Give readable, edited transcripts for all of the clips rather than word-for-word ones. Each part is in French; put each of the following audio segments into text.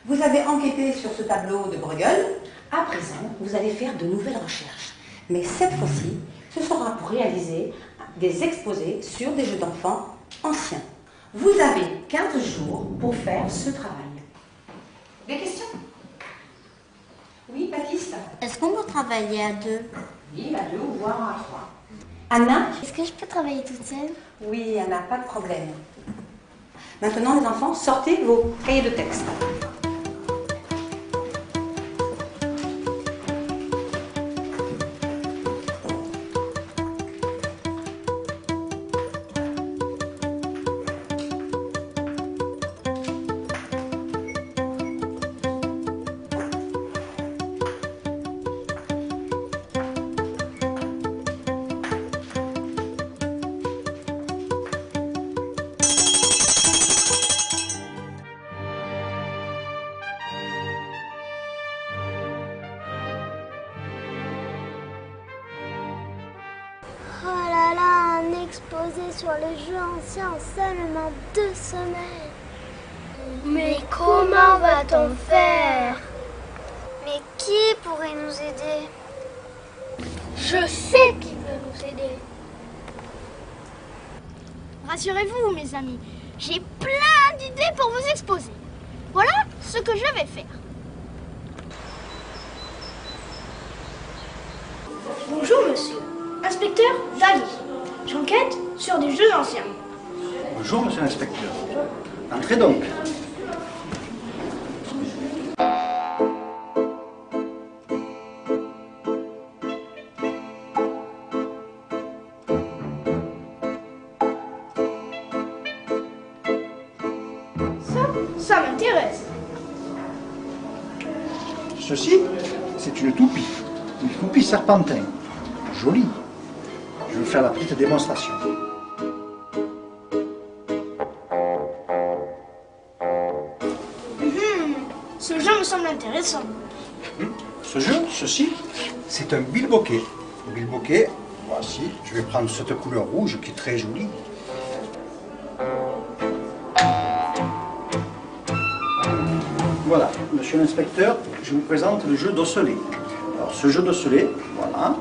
Vous avez enquêté sur ce tableau de Bruegel. À présent, vous allez faire de nouvelles recherches. Mais cette fois-ci, ce sera pour réaliser des exposés sur des jeux d'enfants anciens. Vous avez 15 jours pour faire ce travail. Des questions? Oui, Baptiste? Est-ce qu'on peut travailler à deux? Oui, à deux ou voire à trois. Anna? Est-ce que je peux travailler toute seule? Oui, Anna, pas de problème. Maintenant, les enfants, sortez vos cahiers de texte. Oh là là, un exposé sur les jeux anciens en seulement 2 semaines. Mais comment va-t-on faire? Mais qui pourrait nous aider? Je sais qui peut nous aider. Rassurez-vous, mes amis, j'ai plein d'idées pour vous exposer. Voilà ce que je vais faire. Bonjour, monsieur. Inspecteur Daly. J'enquête sur des jeux anciens. Bonjour, monsieur l'inspecteur. Entrez donc. Ça m'intéresse. Ceci, c'est une toupie serpentin. Jolie. Je vais faire la petite démonstration. Ce jeu me semble intéressant. Ce jeu, ceci, c'est un bilboquet. Bilboquet, voici, je vais prendre cette couleur rouge qui est très jolie. Voilà, monsieur l'inspecteur, je vous présente le jeu d'osselet. Alors, ce jeu d'osselet, voilà, hein,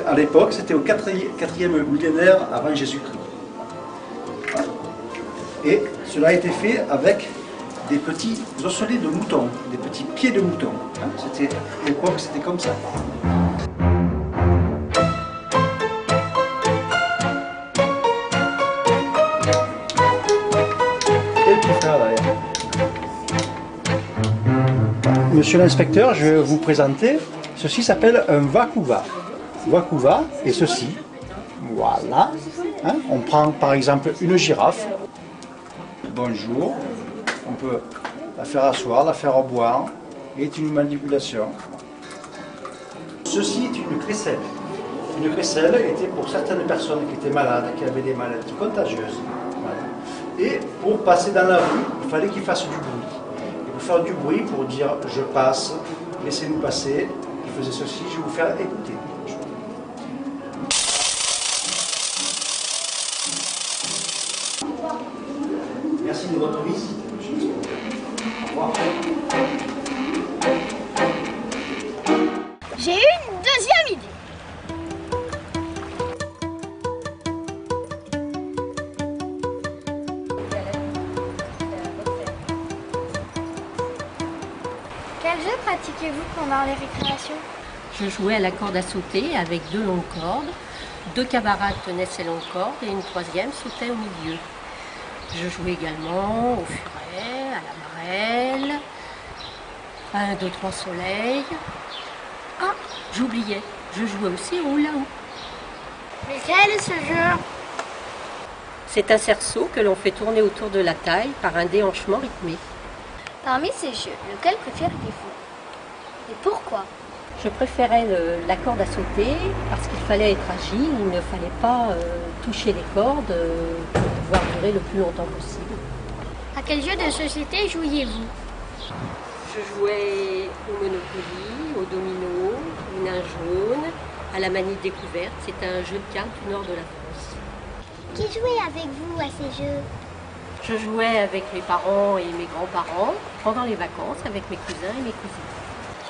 à l'époque, c'était au 4e millénaire avant Jésus-Christ. Voilà. Et cela a été fait avec des petits osselets de mouton, des petits pieds de mouton. Hein. À l'époque, c'était comme ça. Et le petit frère derrière. Monsieur l'inspecteur, je vais vous présenter, ceci s'appelle un vakuva. Vakuva et ceci, voilà. Hein, on prend par exemple une girafe. Bonjour. On peut la faire asseoir, la faire boire, et une manipulation. Ceci est une crécelle. Une crécelle était pour certaines personnes qui étaient malades, qui avaient des maladies contagieuses. Voilà. Et pour passer dans la rue, il fallait qu'ils fassent du bruit. Et pour faire du bruit, pour dire je passe, laissez-nous passer, il faisait ceci, je vais vous faire écouter. Merci de votre visite. J'ai une deuxième idée. Quel jeu pratiquez-vous pendant les récréations? Je jouais à la corde à sauter avec 2 longues cordes. 2 camarades tenaient ces longues cordes et une 3e sautait au milieu. Je jouais également au furet, à la marelle, à 1, 2, 3 soleil. Ah, j'oubliais, je jouais aussi au hula-hoop. Mais quel est ce jeu? C'est un cerceau que l'on fait tourner autour de la taille par un déhanchement rythmé. Parmi ces jeux, lequel préférez-vous? Et pourquoi? Je préférais la corde à sauter parce qu'il fallait être agile, il ne fallait pas toucher les cordes pour pouvoir durer le plus longtemps possible. À quel jeu de société jouiez-vous? Je jouais au Monopoly, au domino, au nain jaune, à la manie découverte. C'est un jeu de cartes du nord de la France. Qui jouait avec vous à ces jeux? Je jouais avec mes parents et mes grands-parents pendant les vacances avec mes cousins et mes cousines.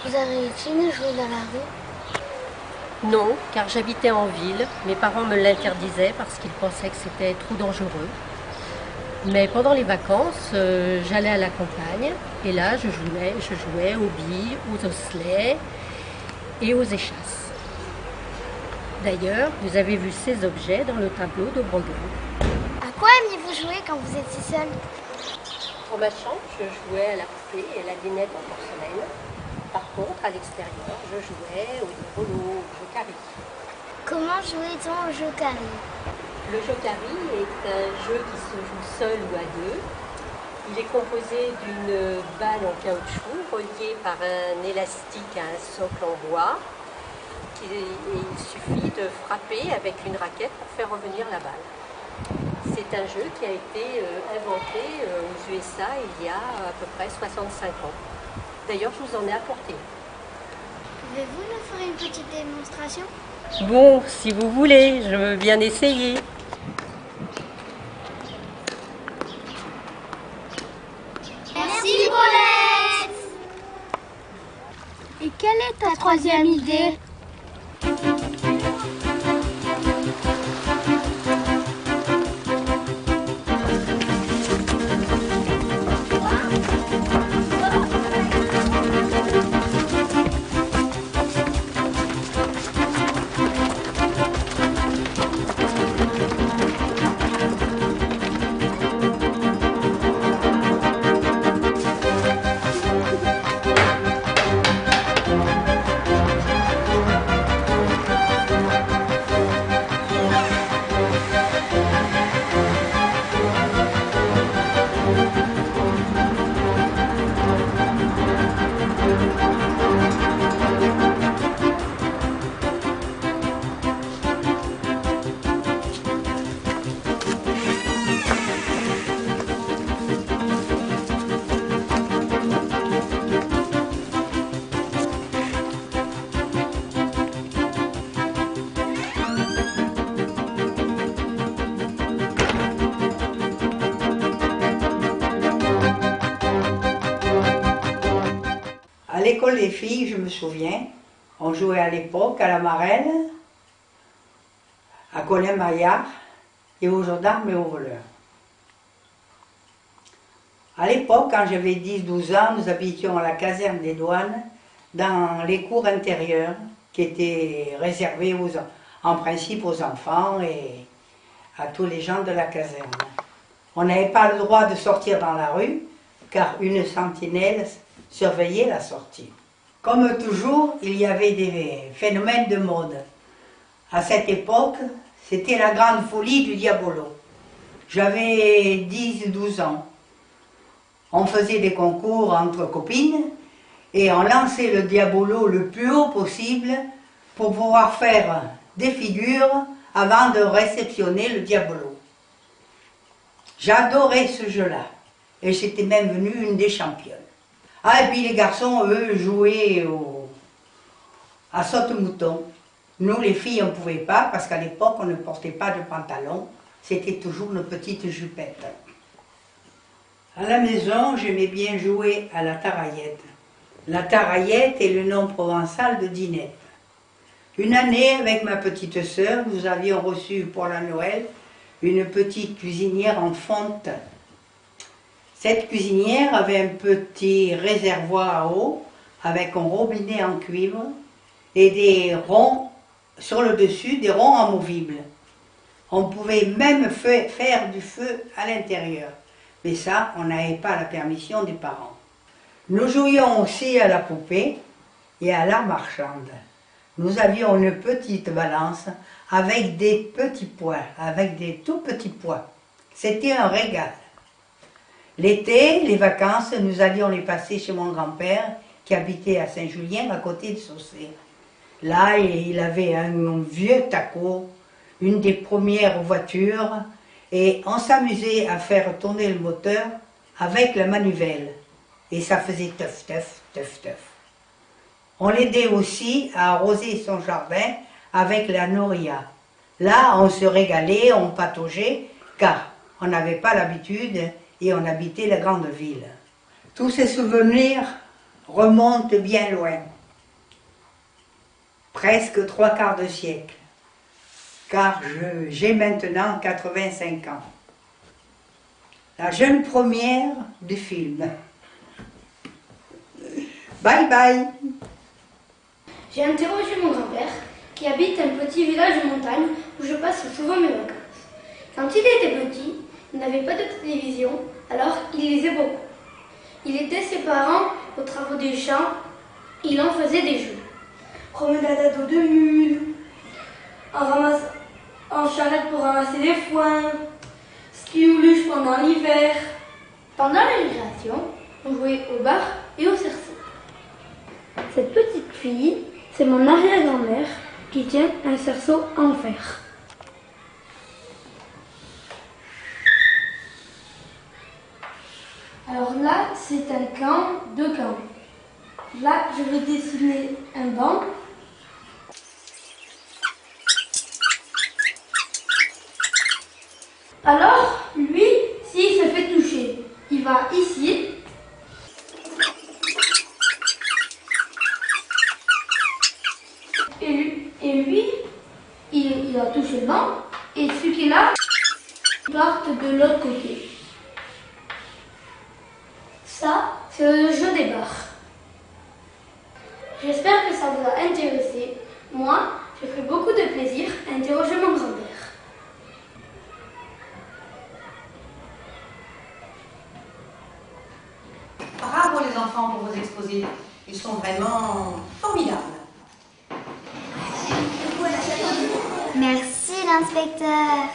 Vous avez-il joué dans la rue? Non, car j'habitais en ville. Mes parents me l'interdisaient parce qu'ils pensaient que c'était trop dangereux. Mais pendant les vacances, j'allais à la campagne et là, je jouais aux billes, aux osselets et aux échasses. D'ailleurs, vous avez vu ces objets dans le tableau de Bruegel. À quoi aimiez-vous jouer quand vous étiez seul? Pour ma chambre, je jouais à la poupée et à la dinette en porcelaine. Par contre, à l'extérieur, je jouais au diabolo, au jokari. Comment jouait-on au jokari? Le jokari est un jeu qui se joue seul ou à deux. Il est composé d'une balle en caoutchouc reliée par un élastique à un socle en bois. Et il suffit de frapper avec une raquette pour faire revenir la balle. C'est un jeu qui a été inventé aux USA il y a à peu près 65 ans. D'ailleurs, je vous en ai apporté. Pouvez-vous nous faire une petite démonstration? Bon, si vous voulez, je veux bien essayer. Merci Paulette. Et quelle est ta troisième idée? À l'école des filles, je me souviens, on jouait à l'époque à la marelle, à Colin-Maillard et aux gendarmes et aux voleurs. À l'époque, quand j'avais 10-12 ans, nous habitions à la caserne des douanes, dans les cours intérieures, qui étaient réservées en principe aux enfants et à tous les gens de la caserne. On n'avait pas le droit de sortir dans la rue, car une sentinelle surveillait la sortie. Comme toujours, il y avait des phénomènes de mode. À cette époque, c'était la grande folie du diabolo. J'avais 10-12 ans. On faisait des concours entre copines et on lançait le diabolo le plus haut possible pour pouvoir faire des figures avant de réceptionner le diabolo. J'adorais ce jeu-là et j'étais même venue une des championnes. Ah, et puis les garçons, eux, jouaient à saute-mouton. Nous, les filles, on ne pouvait pas parce qu'à l'époque, on ne portait pas de pantalon. C'était toujours nos petites jupettes. À la maison, j'aimais bien jouer à la taraillette. La taraillette est le nom provençal de dinette. Une année, avec ma petite sœur, nous avions reçu pour la Noël une petite cuisinière en fonte. Cette cuisinière avait un petit réservoir à eau avec un robinet en cuivre et des ronds sur le dessus, des ronds amovibles. On pouvait même faire du feu à l'intérieur, mais ça, on n'avait pas la permission des parents. Nous jouions aussi à la poupée et à l'art marchande. Nous avions une petite balance avec des petits poids, avec des tout petits poids. C'était un régal. L'été, les vacances, nous allions les passer chez mon grand-père qui habitait à Saint-Julien, à côté de Saucé. Là, il avait un vieux taco, une des premières voitures, et on s'amusait à faire tourner le moteur avec la manivelle. Et ça faisait teuf, teuf, teuf, teuf. On l'aidait aussi à arroser son jardin avec la noria. Là, on se régalait, on pataugeait, car on n'avait pas l'habitude et on habitait la grande ville. Tous ces souvenirs remontent bien loin, presque 3/4 de siècle, car j'ai maintenant 85 ans. La jeune première du film. Bye bye. J'ai interrogé mon grand-père, qui habite un petit village de montagne où je passe souvent mes vacances. Quand il était petit, il n'avait pas de télévision, alors il lisait beaucoup. Il aidait ses parents aux travaux des champs, il en faisait des jeux. Promenade à dos de mule, en charrette pour ramasser les foins, ski ou luge pendant l'hiver. Pendant la récréation, on jouait au bar et au cerceau. Cette petite fille, c'est mon arrière-grand-mère qui tient un cerceau en fer. Alors là, c'est un camp, 2 camps. Là, je vais dessiner un banc. Alors, lui, s'il se fait toucher, il va ici. Et lui, il a touché le banc. Et celui qui est là, il part de l'autre côté. Ça, c'est le jeu des barres. J'espère que ça vous a intéressé. Moi, j'ai pris beaucoup de plaisir à interroger mon grand-père. Bravo les enfants pour vos exposés. Ils sont vraiment formidables. Merci l'inspecteur.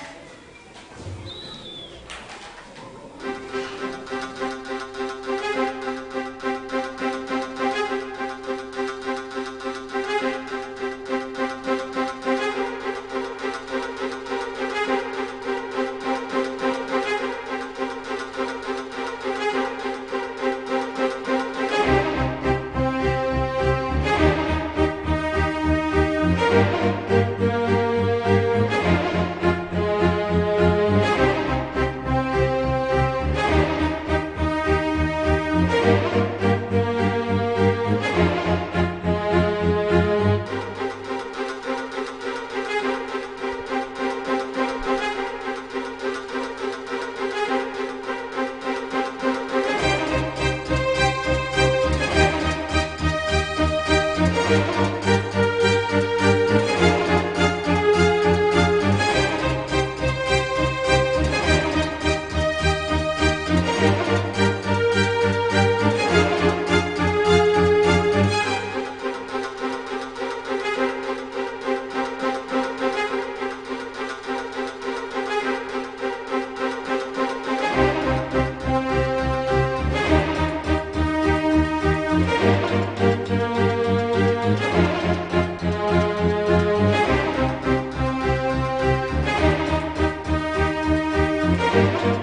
Thank you.